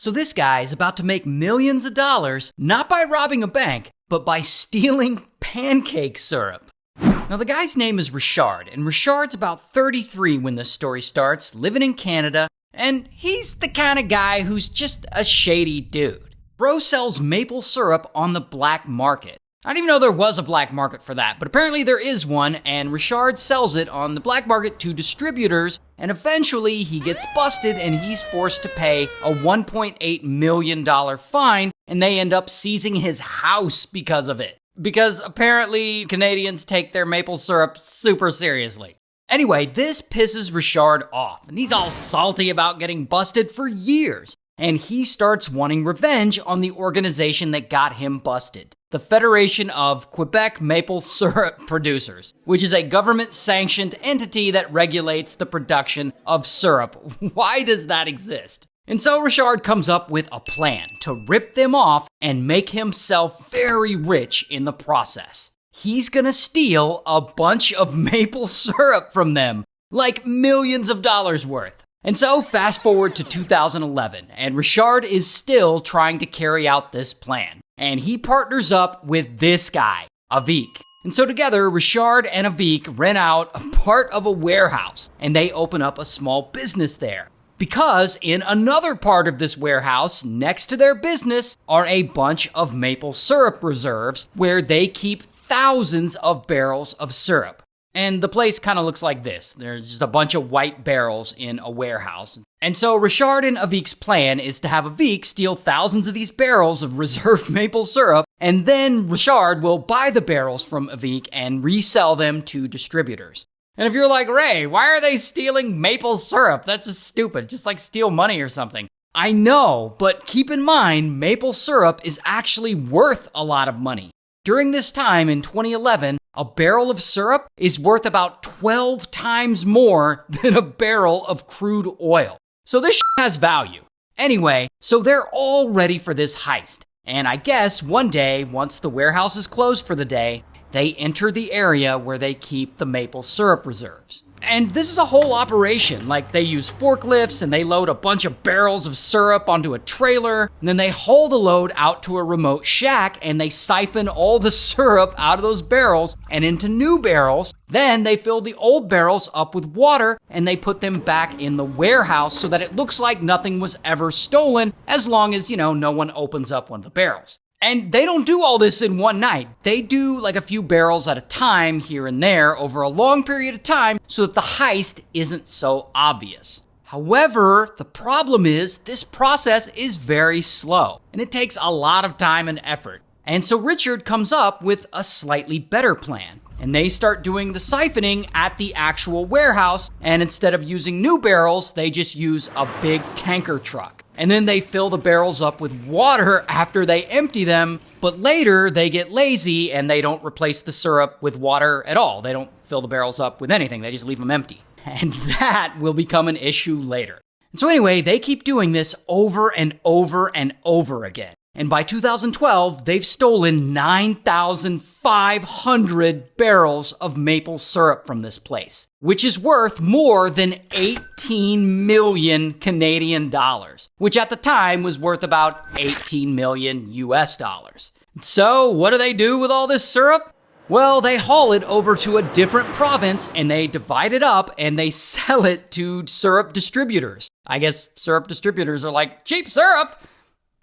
So this guy is about to make millions of dollars, not by robbing a bank, but by stealing pancake syrup. Now the guy's name is Richard, and Richard's about 33 when this story starts, living in Canada, and he's the kind of guy who's just a shady dude. Bro sells maple syrup on the black market. I didn't even know there was a black market for that, but apparently there is one, and Richard sells it on the black market to distributors, and eventually he gets busted and he's forced to pay a $1.8 million fine, and they end up seizing his house because of it. Because apparently Canadians take their maple syrup super seriously. Anyway, this pisses Richard off, and he's all salty about getting busted for years, and he starts wanting revenge on the organization that got him busted. The Federation of Quebec Maple Syrup Producers, which is a government-sanctioned entity that regulates the production of syrup. Why does that exist? And so Richard comes up with a plan to rip them off and make himself very rich in the process. He's gonna steal a bunch of maple syrup from them, like millions of dollars worth. And so fast forward to 2011, and Richard is still trying to carry out this plan. And he partners up with this guy, Avik. And so together, Richard and Avik rent out a part of a warehouse, and they open up a small business there. Because in another part of this warehouse, next to their business, are a bunch of maple syrup reserves where they keep thousands of barrels of syrup. And the place kind of looks like this. There's just a bunch of white barrels in a warehouse. And so Richard and Avik's plan is to have Avik steal thousands of these barrels of reserved maple syrup, and then Richard will buy the barrels from Avik and resell them to distributors. And if you're like, Ray, why are they stealing maple syrup? That's just stupid. Just like steal money or something. I know, but keep in mind, maple syrup is actually worth a lot of money. During this time in 2011, a barrel of syrup is worth about 12 times more than a barrel of crude oil. So this has value. Anyway, so they're all ready for this heist. And I guess one day, once the warehouse is closed for the day, they enter the area where they keep the maple syrup reserves. And this is a whole operation. Like, they use forklifts and they load a bunch of barrels of syrup onto a trailer, and then they haul the load out to a remote shack and they siphon all the syrup out of those barrels and into new barrels. Then they fill the old barrels up with water and they put them back in the warehouse so that it looks like nothing was ever stolen, as long as, no one opens up one of the barrels. And they don't do all this in one night. They do like a few barrels at a time here and there over a long period of time so that the heist isn't so obvious. However, the problem is this process is very slow and it takes a lot of time and effort. And so Richard comes up with a slightly better plan. And they start doing the siphoning at the actual warehouse, and instead of using new barrels, they just use a big tanker truck. And then they fill the barrels up with water after they empty them, but later they get lazy and they don't replace the syrup with water at all. They don't fill the barrels up with anything, they just leave them empty. And that will become an issue later. And so anyway, they keep doing this over and over and over again. And by 2012, they've stolen 9,500 barrels of maple syrup from this place, which is worth more than 18 million Canadian dollars, which at the time was worth about 18 million US dollars. So what do they do with all this syrup? Well, they haul it over to a different province and they divide it up and they sell it to syrup distributors. I guess syrup distributors are like, cheap syrup.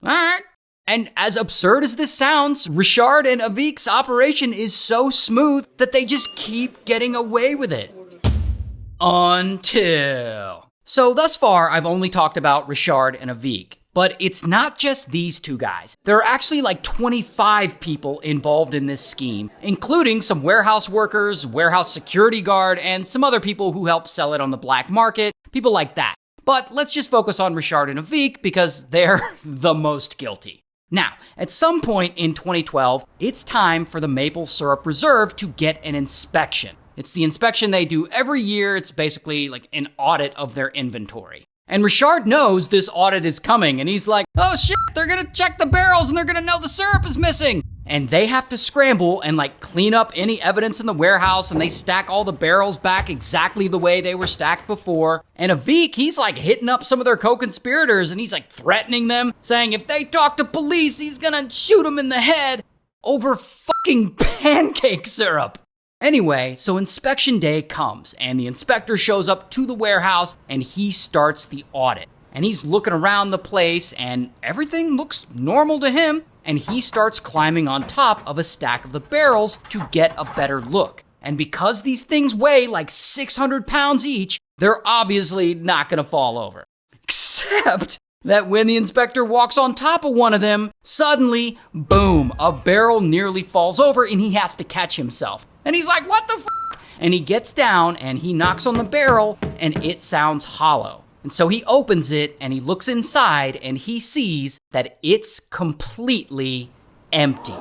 All right. And as absurd as this sounds, Richard and Avik's operation is so smooth that they just keep getting away with it. Until... So thus far, I've only talked about Richard and Avik. But it's not just these two guys. There are actually like 25 people involved in this scheme, including some warehouse workers, warehouse security guard, and some other people who help sell it on the black market, people like that. But let's just focus on Richard and Avik because they're the most guilty. Now, at some point in 2012, it's time for the Maple Syrup Reserve to get an inspection. It's the inspection they do every year. It's basically like an audit of their inventory. And Richard knows this audit is coming, and he's like, oh shit, they're gonna check the barrels and they're gonna know the syrup is missing. and they have to scramble and like clean up any evidence in the warehouse, and they stack all the barrels back exactly the way they were stacked before. And Avik, he's like hitting up some of their co-conspirators, and he's like threatening them, saying if they talk to police, he's gonna shoot them in the head over fucking pancake syrup. Anyway, so inspection day comes, and the inspector shows up to the warehouse, and he starts the audit. And he's looking around the place, and everything looks normal to him, and he starts climbing on top of a stack of the barrels to get a better look. And because these things weigh like 600 pounds each, they're obviously not gonna fall over. Except that when the inspector walks on top of one of them, suddenly, boom, a barrel nearly falls over, and he has to catch himself. And he's like, what the f***? And he gets down, and he knocks on the barrel, and it sounds hollow. And so he opens it, and he looks inside, and he sees that it's completely empty.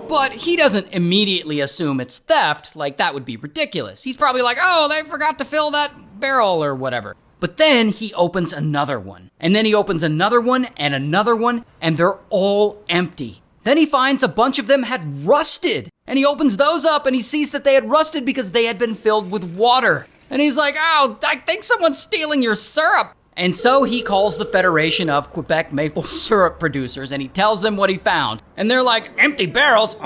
But he doesn't immediately assume it's theft, like that would be ridiculous. He's probably like, oh, they forgot to fill that barrel or whatever. But then he opens another one, and then he opens another one, and they're all empty. Then he finds a bunch of them had rusted, and he opens those up, and he sees that they had rusted because they had been filled with water. And he's like, oh, I think someone's stealing your syrup. And so he calls the Federation of Quebec Maple Syrup Producers, and he tells them what he found. And they're like, empty barrels?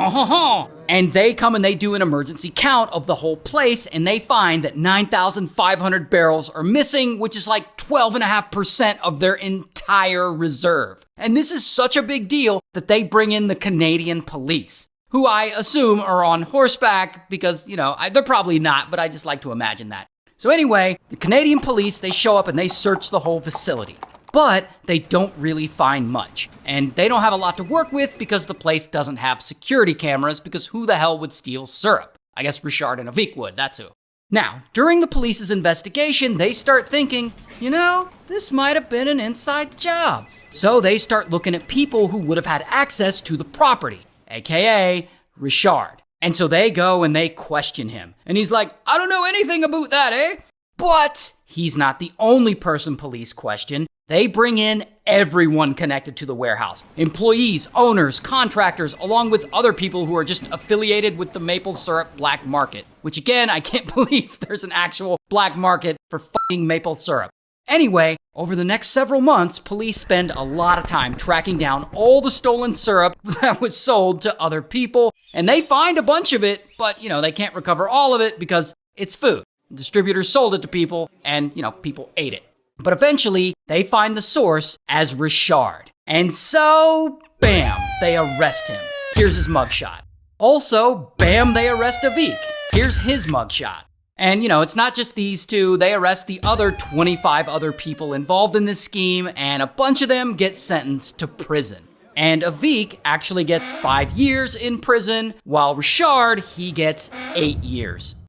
And they come and they do an emergency count of the whole place, and they find that 9,500 barrels are missing, which is like 12.5% of their entire reserve. And this is such a big deal that they bring in the Canadian police, who I assume are on horseback because, they're probably not, but I just like to imagine that. So anyway, the Canadian police, they show up and they search the whole facility. But they don't really find much. And they don't have a lot to work with because the place doesn't have security cameras, because who the hell would steal syrup? I guess Richard and Avik would, that's who. Now, during the police's investigation, they start thinking, this might have been an inside job. So they start looking at people who would have had access to the property, aka Richard. And so they go and they question him. And he's like, I don't know anything about that, eh? But he's not the only person police question. They bring in everyone connected to the warehouse. Employees, owners, contractors, along with other people who are just affiliated with the maple syrup black market. Which again, I can't believe there's an actual black market for fucking maple syrup. Anyway, over the next several months, police spend a lot of time tracking down all the stolen syrup that was sold to other people, and they find a bunch of it, but, they can't recover all of it because it's food. Distributors sold it to people, and, people ate it. But eventually, they find the source as Richard. And so, bam, they arrest him. Here's his mugshot. Also, bam, they arrest Avik. Here's his mugshot. And, it's not just these two. They arrest the other 25 other people involved in this scheme, and a bunch of them get sentenced to prison. And Avik actually gets 5 years in prison, while Richard, he gets 8 years.